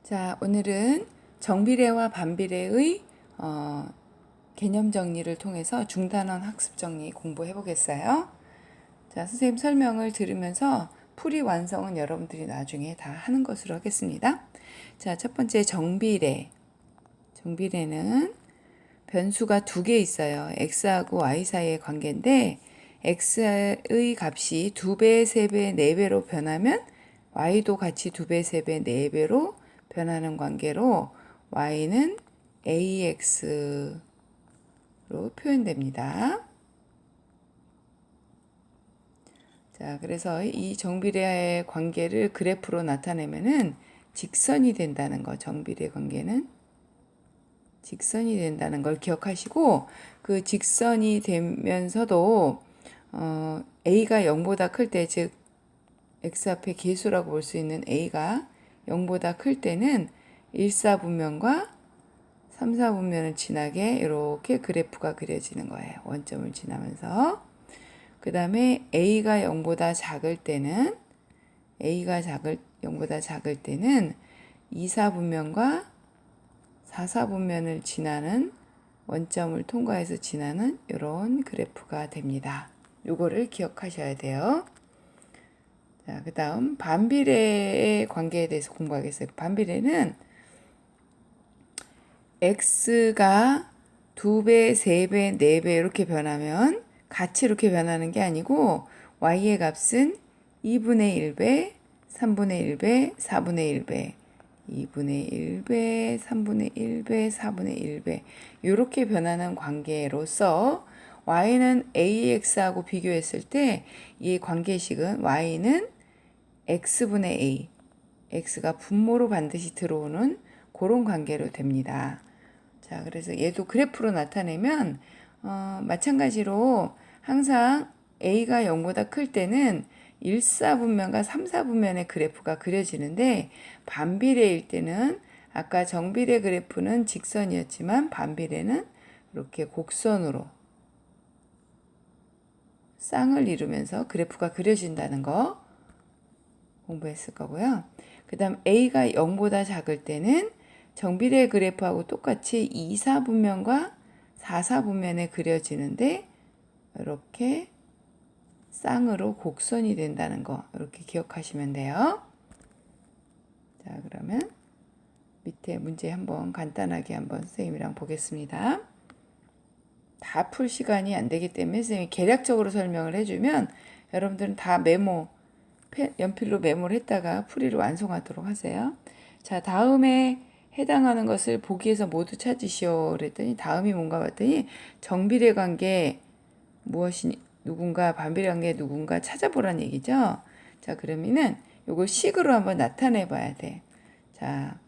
자, 오늘은 정비례와 반비례의 개념 정리를 통해서 중단원 학습 정리 공부해 보겠어요. 자, 선생님 설명을 들으면서 풀이 완성은 여러분들이 나중에 다 하는 것으로 하겠습니다. 자, 첫 번째 정비례. 정비례는 변수가 두 개 있어요. x하고 y 사이의 관계인데 x의 값이 2배, 3배, 4배로 변하면 y도 같이 2배, 3배, 4배로 변하는 관계로 y는 ax로 표현됩니다. 자, 그래서 이 정비례의 관계를 그래프로 나타내면은 직선이 된다는 거, 정비례 관계는 직선이 된다는 걸 기억하시고, 그 직선이 되면서도 a가 0보다 클 때, 즉 x 앞에 계수라고 볼 수 있는 a가 0보다 클 때는 1사분면과 3사분면을 지나게 이렇게 그래프가 그려지는 거예요. 원점을 지나면서. 그 다음에 a가 0보다 작을 때는 0보다 작을 때는 2사분면과 4사분면을 지나는 원점을 통과해서 지나는 이런 그래프가 됩니다. 요거를 기억하셔야 돼요. 자, 그 다음 반비례의 관계에 대해서 공부하겠어요. 반비례는 x가 2배, 3배, 4배 이렇게 변하면 같이 이렇게 변하는 게 아니고 y의 값은 2분의 1배, 3분의 1배, 4분의 1배, 2분의 1배, 3분의 1배, 4분의 1배 이렇게 변하는 관계로서 y는 ax하고 비교했을 때 이 관계식은 y는 x분의 a, x가 분모로 반드시 들어오는 그런 관계로 됩니다. 자, 그래서 얘도 그래프로 나타내면 마찬가지로 항상 a가 0보다 클 때는 1사분면과 3사분면의 그래프가 그려지는데 반비례일 때는 아까 정비례 그래프는 직선이었지만 반비례는 이렇게 곡선으로 쌍을 이루면서 그래프가 그려진다는 거 공부했을 거고요. 그 다음 a가 0보다 작을 때는 정비례 그래프하고 똑같이 2사분면과 4사분면에 그려지는데 이렇게 쌍으로 곡선이 된다는 거 이렇게 기억하시면 돼요. 자, 그러면 밑에 문제 한번 간단하게 한번 선생님이랑 보겠습니다. 다 풀 시간이 안 되기 때문에 선생님이 개략적으로 설명을 해주면 여러분들은 다 연필로 메모를 했다가 풀이를 완성하도록 하세요. 자, 다음에 해당하는 것을 보기에서 모두 찾으시오 그랬더니 다음이 뭔가 봤더니 정비례 관계 무엇이 누군가 반비례 관계 누군가 찾아보란 얘기죠. 자, 그러면은 요걸 식으로 한번 나타내 봐야 돼. 자,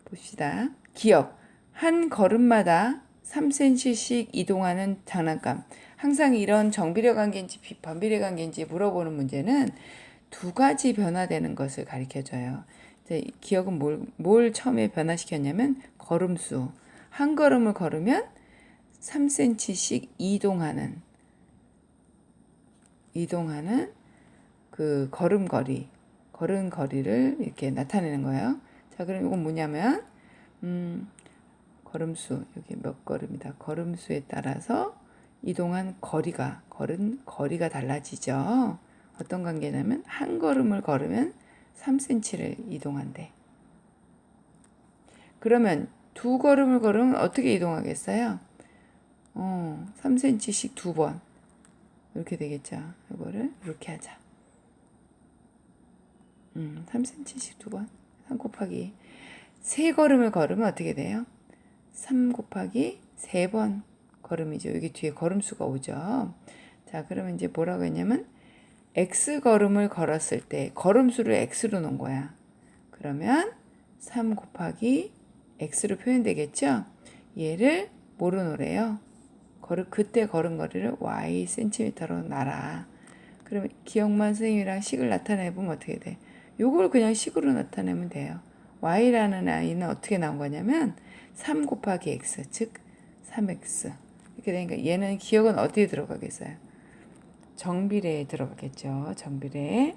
봅시다. 기억. 한 걸음마다 3cm씩 이동하는 장난감. 항상 이런 정비례 관계인지 반비례 관계인지 물어보는 문제는 두 가지 변화되는 것을 가르쳐줘요. 기억은 뭘 처음에 변화시켰냐면 걸음수. 한 걸음을 걸으면 3cm씩 이동하는 그 걸음거리를 이렇게 나타내는 거예요. 자, 그럼 이건 뭐냐면 걸음수, 여기 몇 걸음이다. 걸음수에 따라서 이동한 걸은 거리가 달라지죠. 어떤 관계냐면 한 걸음을 걸으면 3cm를 이동한대. 그러면 두 걸음을 걸으면 어떻게 이동하겠어요? 3cm씩 두 번. 이렇게 되겠죠. 이거를 이렇게 하자. 3cm씩 두 번. 3 곱하기 세 걸음을 걸으면 어떻게 돼요? 3 곱하기 3번 걸음이죠. 여기 뒤에 걸음수가 오죠. 자, 그러면 이제 뭐라고 했냐면 x 걸음을 걸었을 때 걸음수를 x로 놓은 거야. 그러면 3 곱하기 x로 표현되겠죠. 얘를 뭐로 놓으래요? 그때 걸은 거리를 y cm로 놔라. 그러면 기억만 선생님이랑 식을 나타내보면 어떻게 돼? 요걸 그냥 식으로 나타내면 돼요. y라는 아이는 어떻게 나온 거냐면 3 곱하기 x, 즉 3x. 이렇게 되니까 얘는 기억은 어디에 들어가겠어요? 정비례에 들어가겠죠. 정비례.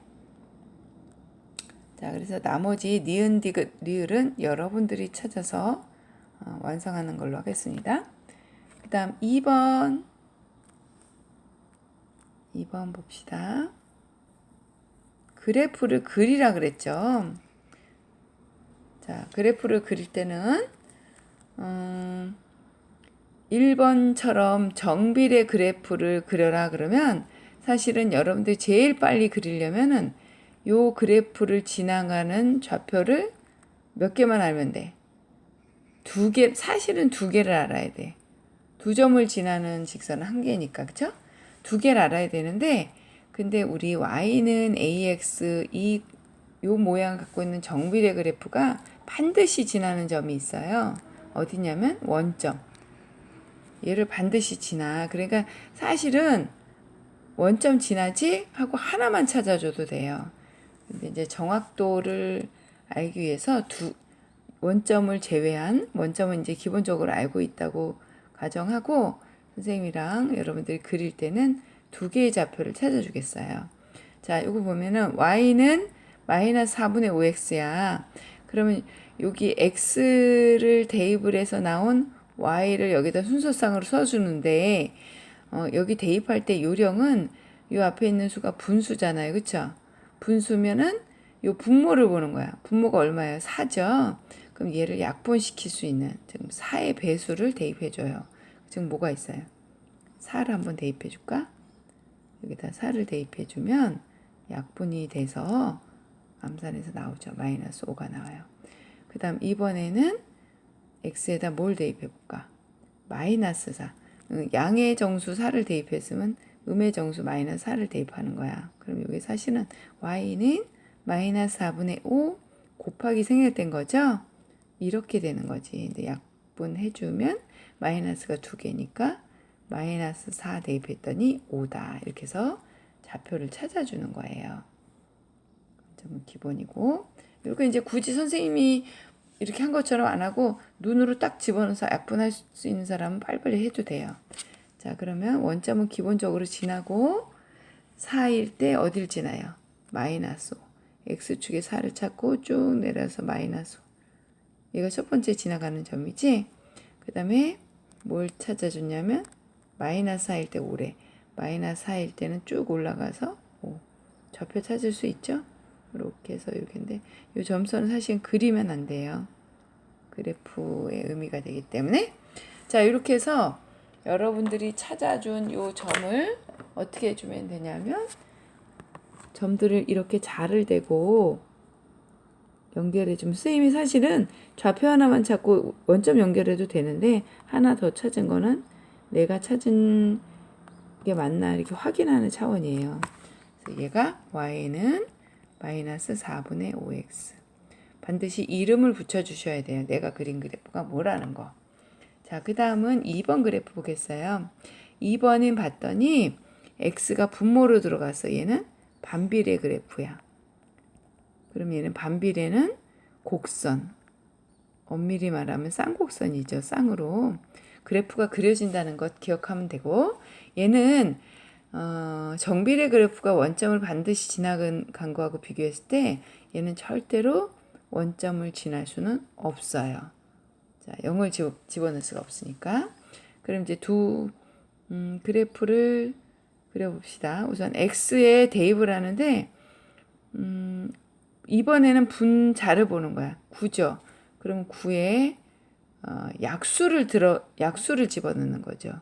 자, 그래서 나머지 니은, 디귿, 리을은 여러분들이 찾아서 완성하는 걸로 하겠습니다. 그 다음 2번 봅시다. 그래프를 그리라 그랬죠. 자, 그래프를 그릴 때는 1번처럼 정비례 그래프를 그려라 그러면 사실은 여러분들이 제일 빨리 그리려면은 요 그래프를 지나가는 좌표를 몇 개만 알면 돼. 사실은 두 개를 알아야 돼. 두 점을 지나는 직선은 한 개니까, 그쵸? 두 개를 알아야 되는데, 근데 우리 y는 ax 요 모양 갖고 있는 정비례 그래프가 반드시 지나는 점이 있어요. 어디냐면 원점. 얘를 반드시 지나. 그러니까 사실은 원점 지나지 하고 하나만 찾아줘도 돼요. 근데 이제 정확도를 알기 위해서 원점을 제외한 원점은 이제 기본적으로 알고 있다고 가정하고 선생님이랑 여러분들이 그릴 때는 두 개의 좌표를 찾아주겠어요. 자, 이거 보면은 y는 마이너스 4분의 5x야. 그러면 여기 x를 대입을 해서 나온 y를 여기다 순서상으로 써주는데 여기 대입할 때 요령은 요 앞에 있는 수가 분수잖아요. 그쵸? 분수면은 요 분모를 보는 거야. 분모가 얼마예요? 4죠? 그럼 얘를 약분시킬 수 있는 지금 4의 배수를 대입해줘요. 지금 뭐가 있어요? 4를 한번 대입해줄까? 여기다 4를 대입해주면 약분이 돼서 암산해서 나오죠. 마이너스 5가 나와요. 그 다음 이번에는 x에다 뭘 대입해볼까? 마이너스 4. 양의 정수 4를 대입했으면 음의 정수 마이너스 4를 대입하는 거야. 그럼 여기 사실은 y는 마이너스 4분의 5 곱하기 생략된 거죠? 이렇게 되는 거지. 근데 약분해주면 마이너스가 두 개니까 마이너스 4 대입했더니 5다. 이렇게 해서 좌표를 찾아주는 거예요. 점은 기본이고. 이렇게 이제 굳이 선생님이 이렇게 한 것처럼 안 하고 눈으로 딱 집어넣어서 약분할 수 있는 사람은 빨리빨리 해도 돼요. 자, 그러면 원점은 기본적으로 지나고 4일 때 어딜 지나요? 마이너스 5. x축에 4를 찾고 쭉 내려서 마이너스 5. 얘가 첫 번째 지나가는 점이지. 그 다음에 뭘 찾아줬냐면 마이너스 4일 때 5래. 마이너스 4일 때는 쭉 올라가서 5. 좌표 찾을 수 있죠? 이렇게 해서 이렇게인데 이 점선은 사실 그리면 안 돼요. 그래프의 의미가 되기 때문에. 자, 이렇게 해서 여러분들이 찾아준 이 점을 어떻게 해주면 되냐면 점들을 이렇게 자를 대고 연결해주면 선생님이 사실은 좌표 하나만 찾고 원점 연결해도 되는데 하나 더 찾은 거는 내가 찾은 게 맞나 이렇게 확인하는 차원이에요. 그래서 얘가 y는 마이너스 4분의 5x. 반드시 이름을 붙여주셔야 돼요. 내가 그린 그래프가 뭐라는 거. 자, 그 다음은 2번 그래프 보겠어요. 2번은 봤더니 x가 분모로 들어갔어. 얘는 반비례 그래프야. 그럼 얘는 반비례는 곡선. 엄밀히 말하면 쌍곡선이죠. 쌍으로. 그래프가 그려진다는 것 기억하면 되고 얘는 정비례 그래프가 원점을 반드시 지나간 거하고 비교했을 때 얘는 절대로 원점을 지날 수는 없어요. 자, 0을 집어넣을 수가 없으니까. 그럼 이제 그래프를 그려봅시다. 우선 x에 대입을 하는데 이번에는 분자를 보는 거야. 9죠. 그럼 9에 약수를 집어넣는 거죠.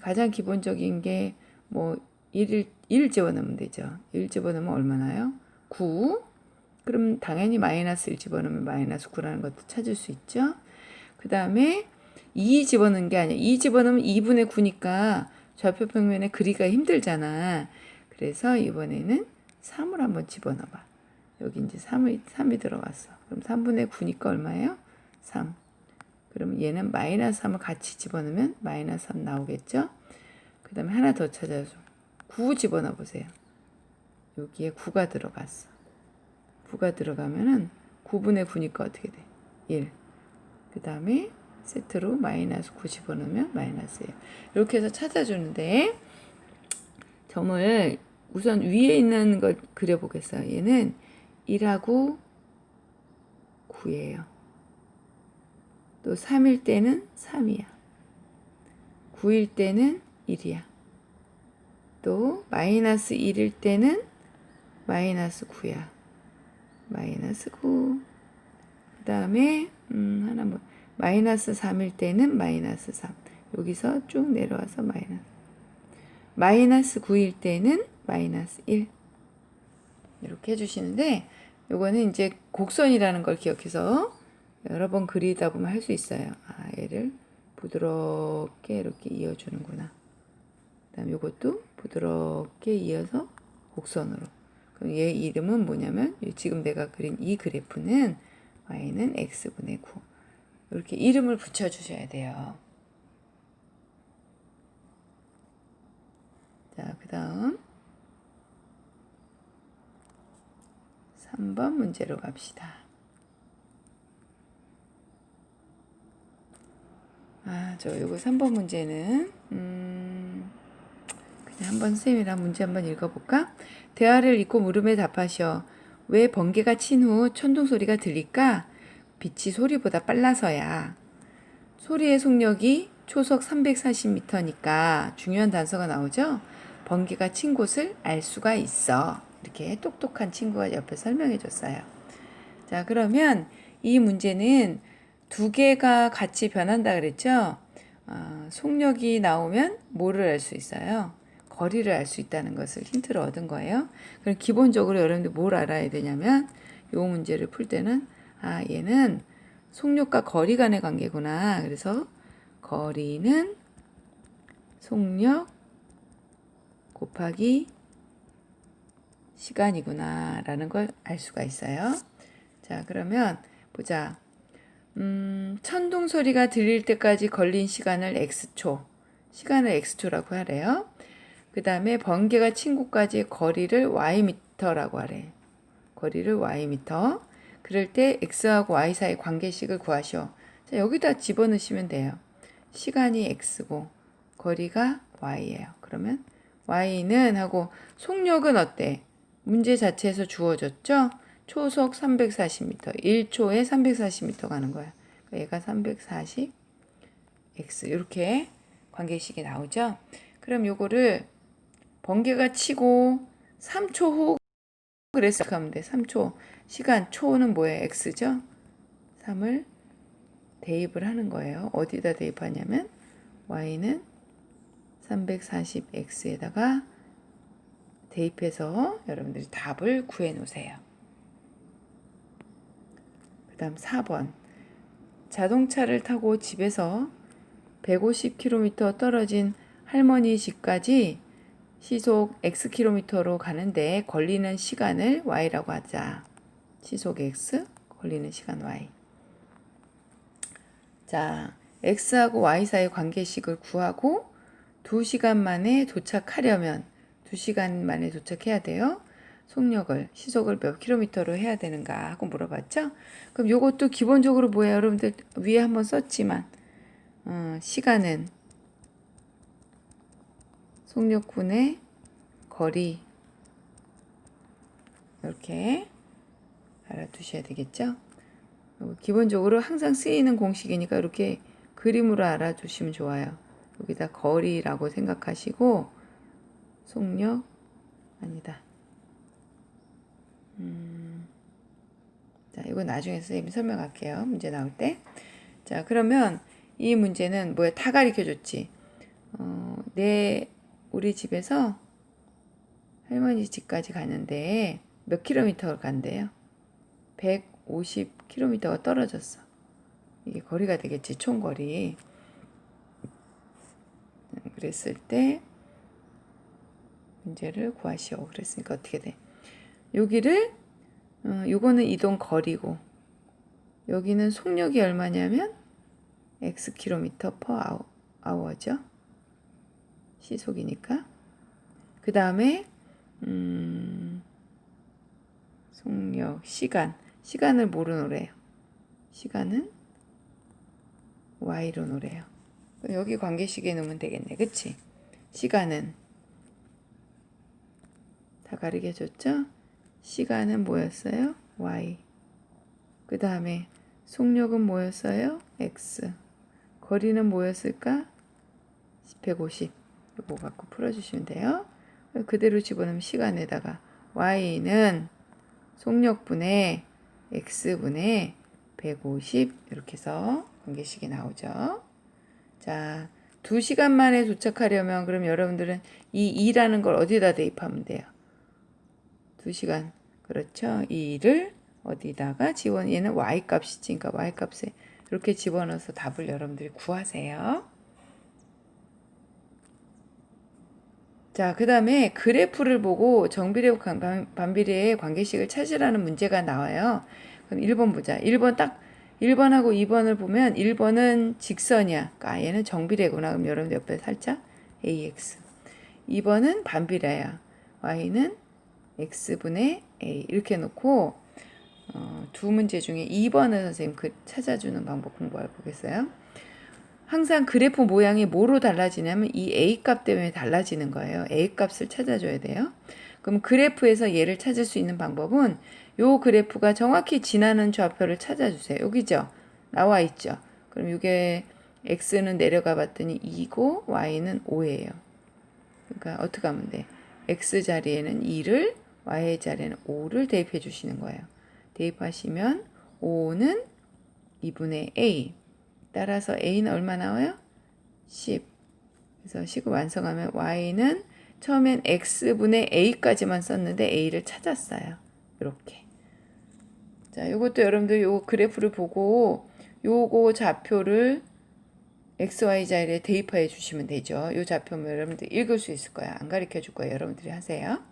가장 기본적인 게 뭐 1 집어넣으면 되죠. 1 집어넣으면 얼마나요? 9. 그럼 당연히 마이너스 1 집어넣으면 마이너스 9라는 것도 찾을 수 있죠. 그 다음에 2 집어넣는 게 아니야. 2 집어넣으면 2분의 9니까 좌표 평면에 그리기가 힘들잖아. 그래서 이번에는 3을 한번 집어넣어봐. 여기 이제 3이 들어갔어. 그럼 3분의 9니까 얼마예요? 3. 그럼 얘는 마이너스 3을 같이 집어넣으면 마이너스 3 나오겠죠? 그 다음에 하나 더 찾아줘. 9 집어넣어 보세요. 여기에 9가 들어갔어. 9가 들어가면은 9분의 9니까 어떻게 돼? 1. 그 다음에 세트로 마이너스 9 집어넣으면 마이너스 1. 이렇게 해서 찾아주는데 점을 우선 위에 있는 걸 그려보겠어요. 얘는 1하고 9예요. 또 3일 때는 3이야. 9일 때는 1이야. 또 마이너스 1일 때는 마이너스 9야. 마이너스 9. 그 다음에 하나 뭐 마이너스 3일 때는 마이너스 3. 여기서 쭉 내려와서 마이너스 9일 때는 마이너스 1. 이렇게 해주시는데 요거는 이제 곡선이라는 걸 기억해서 여러 번 그리다 보면 할 수 있어요. 아, 얘를 부드럽게 이렇게 이어주는구나. 그 다음 요것도 부드럽게 이어서 곡선으로. 그럼 얘 이름은 뭐냐면 지금 내가 그린 이 그래프는 y는 x분의 9. 이렇게 이름을 붙여주셔야 돼요. 자, 그 다음 3번 문제로 갑시다. 요거 3번 문제는 그냥 한번 선생님이랑 문제 한번 읽어볼까? 대화를 읽고 물음에 답하셔. 왜 번개가 친 후 천둥 소리가 들릴까? 빛이 소리보다 빨라서야. 소리의 속력이 초속 340m니까 중요한 단서가 나오죠? 번개가 친 곳을 알 수가 있어. 이렇게 똑똑한 친구가 옆에 설명해 줬어요. 자, 그러면 이 문제는 두 개가 같이 변한다 그랬죠? 속력이 나오면 뭐를 알 수 있어요? 거리를 알 수 있다는 것을 힌트를 얻은 거예요. 그럼 기본적으로 여러분들 뭘 알아야 되냐면 이 문제를 풀 때는 얘는 속력과 거리 간의 관계구나. 그래서 거리는 속력 곱하기 시간이구나 라는 걸 알 수가 있어요. 자, 그러면 보자. 천둥 소리가 들릴 때까지 걸린 시간을 x초, 시간을 x초라고 하래요. 그 다음에 번개가 친 곳까지의 거리를 y미터라고 하래. 거리를 y미터. 그럴 때 x하고 y 사이 관계식을 구하셔. 자, 여기다 집어넣으시면 돼요. 시간이 x고 거리가 y예요. 그러면 y는 하고 속력은 어때? 문제 자체에서 주어졌죠? 초속 340m, 1초에 340m 가는 거야. 얘가 340 x 이렇게 관계식이 나오죠? 그럼 요거를 번개가 치고 3초 후 그랬어 하면 돼. 3초. 시간 초는 뭐예요? x죠? 3을 대입을 하는 거예요. 어디다 대입하냐면 y는 340x에다가 대입해서 여러분들이 답을 구해 놓으세요. 그 다음 4번. 자동차를 타고 집에서 150km 떨어진 할머니 집까지 시속 xkm로 가는데 걸리는 시간을 y라고 하자. 시속 x, 걸리는 시간 y. 자, x하고 y 사이 관계식을 구하고 2시간 만에 도착하려면 2시간 만에 도착해야 돼요. 속력을, 시속을 몇 킬로미터로 해야 되는가 하고 물어봤죠? 그럼 요것도 기본적으로 뭐예요? 여러분들 위에 한번 썼지만 시간은 속력분의 거리 이렇게 알아두셔야 되겠죠? 기본적으로 항상 쓰이는 공식이니까 이렇게 그림으로 알아두시면 좋아요. 여기다 거리라고 생각하시고 속력 아니다. 자, 이거 나중에 선생님이 설명할게요. 문제 나올 때. 자, 그러면 이 문제는 뭐야? 다 가르쳐 줬지. 우리 집에서 할머니 집까지 가는데 몇 킬로미터를 간대요? 150km가 떨어졌어. 이게 거리가 되겠지, 총거리. 그랬을 때 문제를 구하시오. 그랬으니까 어떻게 돼? 여기를 요거는 이동 거리고 여기는 속력이 얼마냐면 x km per hour죠. 시속이니까. 그 다음에 속력, 시간을 뭐로 놓으래요? 시간은 y로 놓으래요. 여기 관계식에 놓으면 되겠네. 그치? 시간은 다 가르쳐 줬죠? 시간은 뭐였어요? y. 그 다음에 속력은 뭐였어요? x. 거리는 뭐였을까? 150. 이거 갖고 풀어주시면 돼요. 그대로 집어넣으면 시간에다가 y는 속력분의 x분의 150 이렇게 해서 관계식이 나오죠. 자, 2시간 만에 도착하려면 그럼 여러분들은 이 2라는 걸 어디다 대입하면 돼요? 2시간. 그렇죠. 이 2를 어디다가 얘는 y값이지. 그러니까 y값에 이렇게 집어넣어서 답을 여러분들이 구하세요. 자, 그 다음에 그래프를 보고 정비례 반비례의 관계식을 찾으라는 문제가 나와요. 그럼 1번 보자. 1번하고 2번을 보면 1번은 직선이야. 그러니까 얘는 정비례구나. 그럼 여러분 옆에 살짝 ax. 2번은 반비례야. y는 x분의 a. 이렇게 놓고 두 문제 중에 2번을 선생님 찾아주는 방법 공부해 보겠어요. 항상 그래프 모양이 뭐로 달라지냐면 이 a값 때문에 달라지는 거예요. a값을 찾아줘야 돼요. 그럼 그래프에서 얘를 찾을 수 있는 방법은 요 그래프가 정확히 지나는 좌표를 찾아주세요. 여기죠? 나와 있죠? 그럼 이게 x는 내려가 봤더니 2고 y는 5예요. 그러니까 어떻게 하면 돼? x 자리에는 2를 y 자리에는 5를 대입해 주시는 거예요. 대입하시면 5는 2분의 a. 따라서 a는 얼마 나와요? 10. 그래서 식을 완성하면 y는 처음엔 x분의 a까지만 썼는데 a를 찾았어요. 이렇게. 자, 이것도 여러분들 요 그래프를 보고 요거 좌표를 xy 자리에 대입해 주시면 되죠. 요 좌표면 여러분들 읽을 수 있을 거야. 안 가르쳐 줄 거예요. 여러분들이 하세요.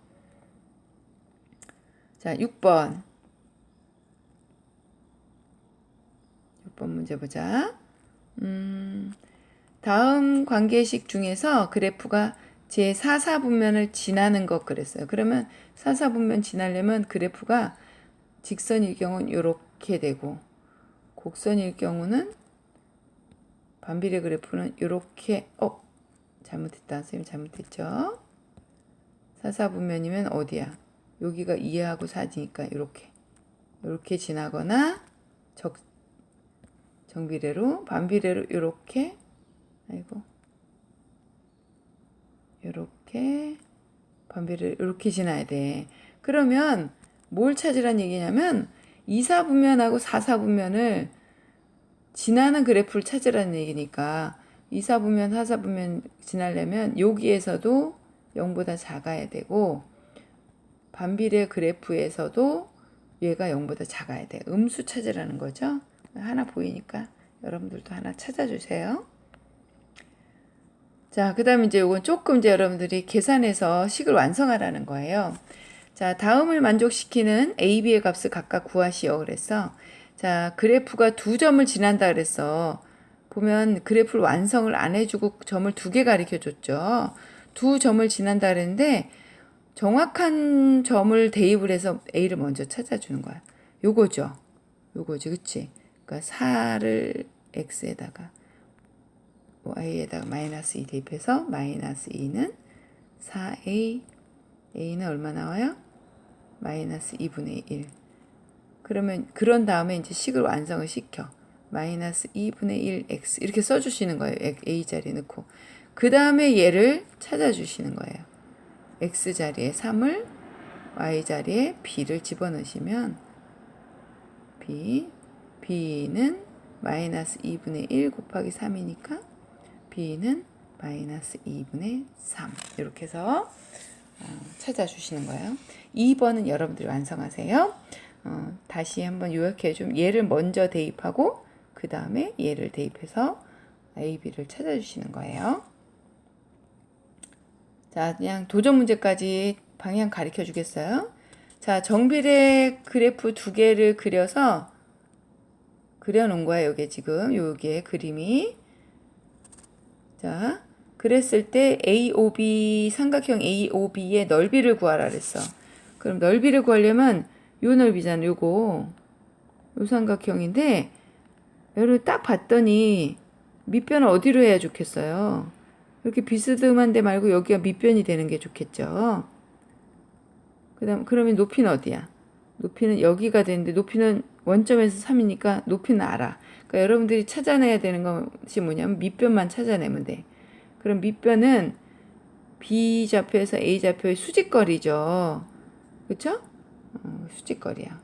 자, 6번. 6번 문제 보자. 다음 관계식 중에서 그래프가 제4사분면을 지나는 것 그랬어요. 그러면 4사분면 지나려면 그래프가 직선일 경우는 이렇게 되고 곡선일 경우는 반비례 그래프는 이렇게 잘못했다. 선생님 잘못했죠. 4사분면이면 어디야? 여기가 2하고 4지니까 이렇게 지나거나 정비례로 반비례로 이렇게 이렇게 반비례로 이렇게 지나야 돼. 그러면 뭘 찾으란 얘기냐면 2사분면하고 4사분면을 지나는 그래프를 찾으라는 얘기니까 2사분면, 4사분면 지나려면 여기에서도 0보다 작아야 되고 반비례 그래프에서도 얘가 0보다 작아야 돼. 음수 찾으라는 거죠. 하나 보이니까 여러분들도 하나 찾아주세요. 자, 그 다음에 이제 이건 조금 이제 여러분들이 계산해서 식을 완성하라는 거예요. 자, 다음을 만족시키는 A, B의 값을 각각 구하시오. 그래서 자, 그래프가 2점을 지난다 그랬어. 보면 그래프를 완성을 안 해주고 점을 2개 가르쳐 줬죠. 2점을 지난다 그랬는데 정확한 점을 대입을 해서 A를 먼저 찾아주는 거야. 요거죠. 그치? 그러니까 4를 X에다가 Y에다가 마이너스 2 대입해서 마이너스 2는 4A. A는 얼마 나와요? 마이너스 2분의 1. 그런 다음에 이제 식을 완성을 시켜. 마이너스 2분의 1 X. 이렇게 써주시는 거예요. A 자리 넣고. 그 다음에 얘를 찾아주시는 거예요. X 자리에 3을, Y 자리에 B를 집어넣으시면 B는 마이너스 2분의 1 곱하기 3이니까 B는 마이너스 2분의 3. 이렇게 해서 찾아주시는 거예요. 2번은 여러분들이 완성하세요. 다시 한번 요약해 좀 얘를 먼저 대입하고 그 다음에 얘를 대입해서 A, B를 찾아주시는 거예요. 자, 그냥 도전 문제까지 방향 가르쳐 주겠어요. 자, 정비례 그래프 2개를 그려놓은 거예요. 요게 지금 요게 그림이. 자, 그랬을 때 AOB 삼각형 AOB의 넓이를 구하라 그랬어. 그럼 넓이를 구하려면 요 넓이잖아. 요거 요 삼각형인데 여러분 딱 봤더니 밑변을 어디로 해야 좋겠어요? 이렇게 비스듬한 데 말고 여기가 밑변이 되는 게 좋겠죠. 그러면 높이는 어디야? 높이는 여기가 되는데 높이는 원점에서 3이니까 높이는 알아. 그러니까 여러분들이 찾아내야 되는 것이 뭐냐면 밑변만 찾아내면 돼. 그럼 밑변은 B 좌표에서 A 좌표의 수직거리죠. 그쵸? 수직거리야.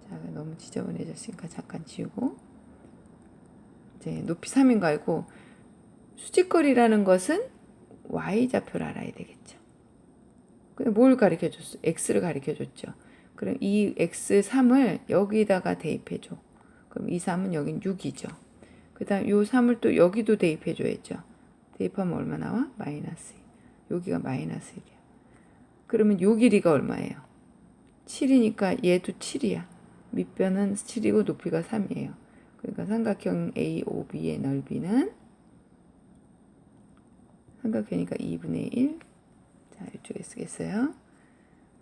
자, 너무 지저분해졌으니까 잠깐 지우고. 이제 높이 3인 거 알고, 수직거리라는 것은 Y 좌표를 알아야 되겠죠. 뭘 가르쳐 줬어? X를 가르쳐 줬죠. 그럼 이 X3을 여기다가 대입해줘. 그럼 이 3은 여긴 6이죠. 그 다음 요 3을 또 여기도 대입해줘야죠. 대입하면 얼마 나와? 마이너스 2. 여기가 마이너스 1이야. 그러면 요 길이가 얼마예요? 7이니까 얘도 7이야. 밑변은 7이고 높이가 3이에요. 그러니까 삼각형 AOB의 넓이는 삼각형이니까 2분의 1. 자, 이쪽에 쓰겠어요.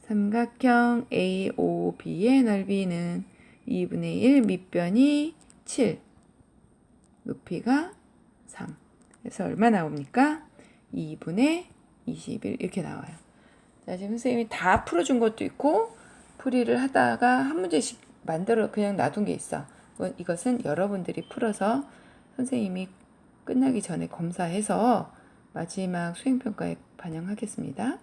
삼각형 AOB의 넓이는 2분의 1, 밑변이 7, 높이가 3. 그래서 얼마 나옵니까? 2분의 21 이렇게 나와요. 자, 지금 선생님이 다 풀어준 것도 있고 풀이를 하다가 한 문제씩 만들어 그냥 놔둔 게 있어. 이것은 여러분들이 풀어서 선생님이 끝나기 전에 검사해서 마지막 수행평가에 반영하겠습니다.